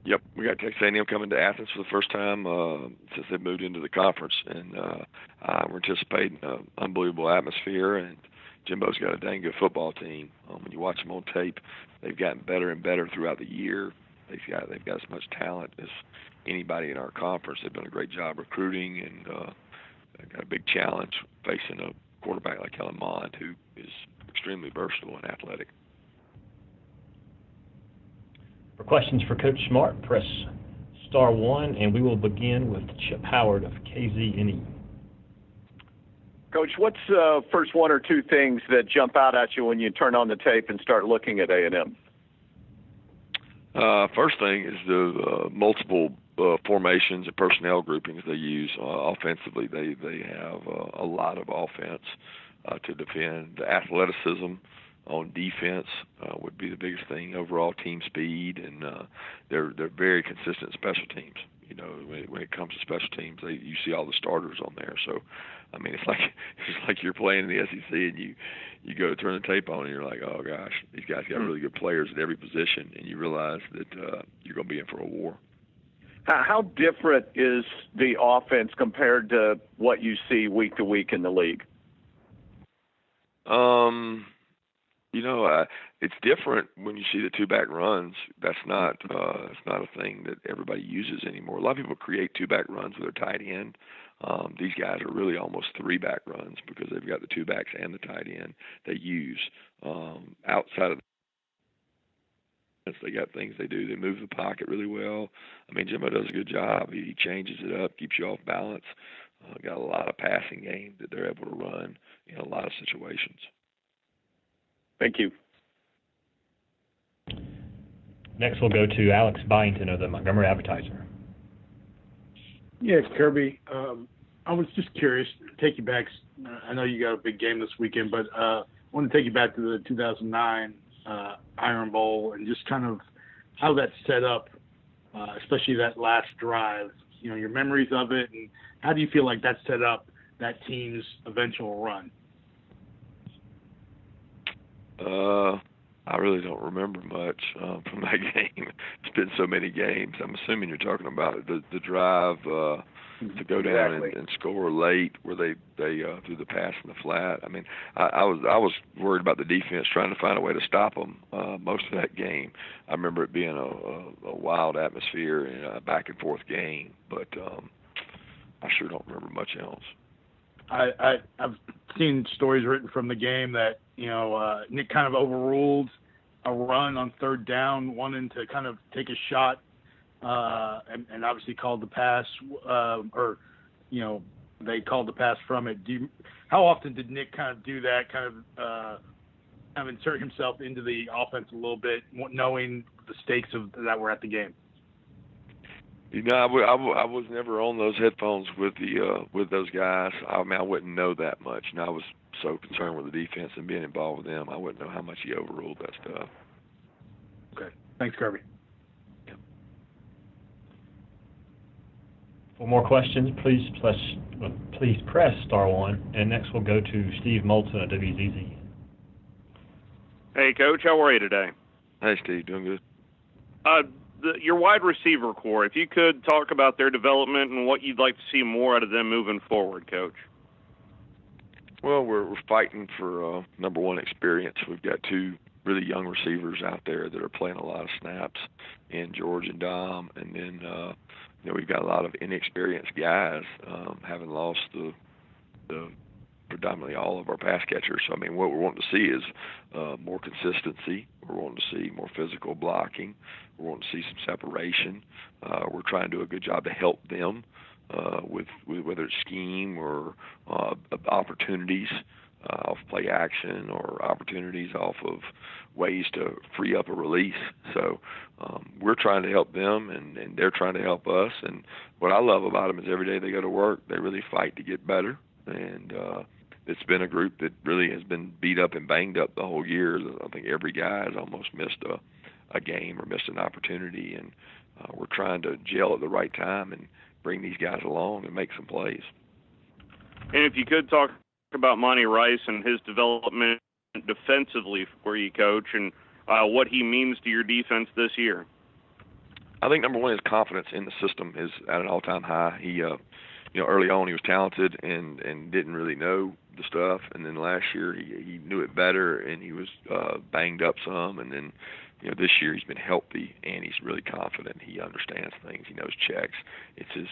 Yep, we got Texas A&M coming to Athens for the first time since they moved into the conference, and we're anticipating an unbelievable atmosphere. And Jimbo's got a dang good football team. When you watch them on tape, they've gotten better and better throughout the year. They've got as much talent as anybody in our conference. They've done a great job recruiting, and they've got a big challenge facing a quarterback like Kellen Mond, who is extremely versatile and athletic. For questions for Coach Smart, press *1, and we will begin with Chip Howard of KZNE. Coach, what's the first one or two things that jump out at you when you turn on the tape and start looking at A&M? First thing is the multiple formations and personnel groupings they use offensively. They have a lot of offense to defend. The athleticism on defense would be the biggest thing. Overall team speed, and they're very consistent special teams. You know, when it comes to special teams, you see all the starters on there. So, I mean, it's like you're playing in the SEC, and you go to turn the tape on, and you're like, oh gosh, these guys got really good players at every position, and you realize that you're going to be in for a war. How different is the offense compared to what you see week to week in the league? You know, it's different when you see the two-back runs. That's not a thing that everybody uses anymore. A lot of people create two-back runs with their tight end. These guys are really almost three-back runs because they've got the two-backs and the tight end they use. Outside of that, they got things they do. They move the pocket really well. I mean, Jimbo does a good job. He changes it up, keeps you off balance. Got a lot of passing game that they're able to run in a lot of situations. Thank you. Next, we'll go to Alex Byington of the Montgomery Advertiser. Yes, Kirby. I was just curious, take you back. I know you got a big game this weekend, but I want to take you back to the 2009 Iron Bowl and just kind of how that set up, especially that last drive. You know, your memories of it, and how do you feel like that set up that team's eventual run? I really don't remember much from that game. It's been so many games. I'm assuming you're talking about the drive to go down and score late, where they threw the pass in the flat. I mean, I was worried about the defense trying to find a way to stop them most of that game. I remember it being a wild atmosphere and a back and forth game, but I sure don't remember much else. I've seen stories written from the game that, you know, Nick kind of overruled a run on third down, wanting to kind of take a shot, and obviously called the pass, or, you know, they called the pass from it. How often did Nick kind of do that, kind of insert himself into the offense a little bit, knowing the stakes that were at the game? You know, I was never on those headphones with those guys. I mean, I wouldn't know that much, and I was so concerned with the defense and being involved with them, I wouldn't know how much he overruled that stuff. Okay, thanks, Kirby. Yeah. For more questions, please press *1, and next we'll go to Steve Moulton of WZZ. Hey, Coach, how are you today? Hey, Steve, doing good. Your wide receiver core, if you could talk about their development and what you'd like to see more out of them moving forward, Coach. Well, we're fighting for number one experience. We've got two really young receivers out there that are playing a lot of snaps in George and Dom, and then you know, we've got a lot of inexperienced guys, having lost the predominantly all of our pass catchers. So, I mean, what we're wanting to see is more consistency. We're wanting to see more physical blocking. We're wanting to see some separation. We're trying to do a good job to help them with whether it's scheme or opportunities off play action, or opportunities off of ways to free up a release. So we're trying to help them, and they're trying to help us. And what I love about them is every day they go to work, they really fight to get better. And it's been a group that really has been beat up and banged up the whole year. I think every guy has almost missed a game or missed an opportunity, and we're trying to gel at the right time and bring these guys along and make some plays. And if you could talk about Monty Rice and his development defensively for you, Coach, and what he means to your defense this year. I think number one, his confidence in the system is at an all-time high. He, early on he was talented and didn't really know the stuff, and then last year he knew it better and he was banged up some, and then this year he's been healthy and he's really confident. He understands things. He knows checks. It's his,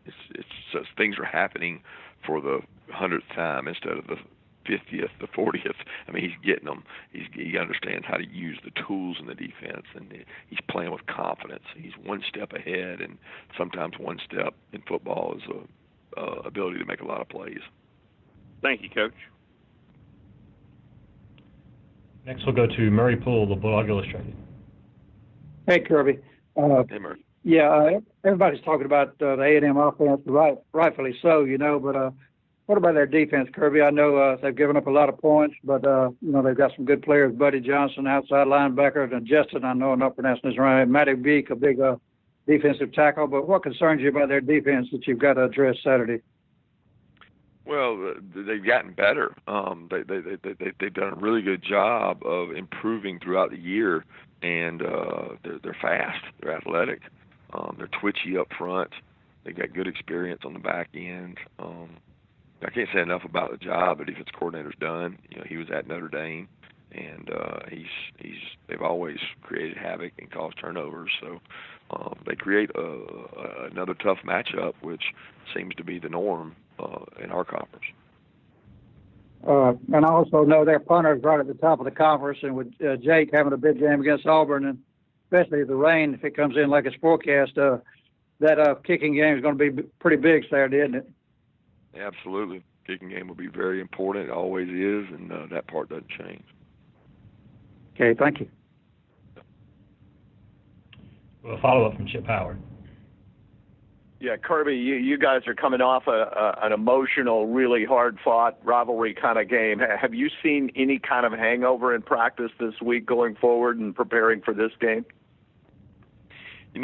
it's so things are happening for the 100th time instead of the 50th, the 40th. I mean, he's getting them. He understands how to use the tools in the defense, and he's playing with confidence. He's one step ahead, and sometimes one step in football is a ability to make a lot of plays. Thank you, Coach. Next, we'll go to Murray Poole, the Bulldog Illustrated. Hey, Kirby. Hey, Murray. Yeah, everybody's talking about the A&M offense, rightfully so, but what about their defense, Kirby? I know they've given up a lot of points, but, they've got some good players. Buddy Johnson, outside linebacker, and Justin, I know I'm not pronouncing his right. Matty Beek, a big defensive tackle. But what concerns you about their defense that you've got to address Saturday? Well, they've gotten better. They've done a really good job of improving throughout the year, and they're fast. They're athletic. They're twitchy up front. They got good experience on the back end. I can't say enough about the job the defense coordinator's done. He was at Notre Dame, and they've always created havoc and caused turnovers. So they create another tough matchup, which seems to be the norm in our conference. And I also know their punter's right at the top of the conference, and with Jake having a big game against Auburn, and especially the rain, if it comes in like it's forecast, that kicking game is going to be pretty big Saturday, isn't it? Absolutely. Kicking game will be very important. It always is, and that part doesn't change. Okay, thank you. Well, a follow-up from Chip Howard. Yeah, Kirby, you guys are coming off an emotional, really hard-fought rivalry kind of game. Have you seen any kind of hangover in practice this week going forward and preparing for this game? You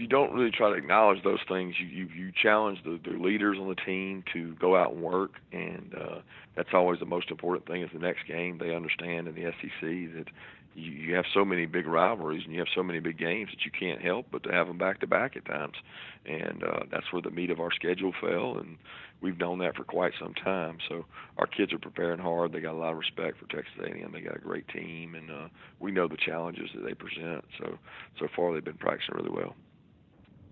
don't really try to acknowledge those things. You challenge the leaders on the team to go out and work, and that's always the most important thing is the next game. They understand in the SEC that you have so many big rivalries and you have so many big games that you can't help but to have them back-to-back at times. And that's where the meat of our schedule fell, and we've known that for quite some time. So our kids are preparing hard. They got a lot of respect for Texas A&M. They got a great team, and we know the challenges that they present. So far they've been practicing really well.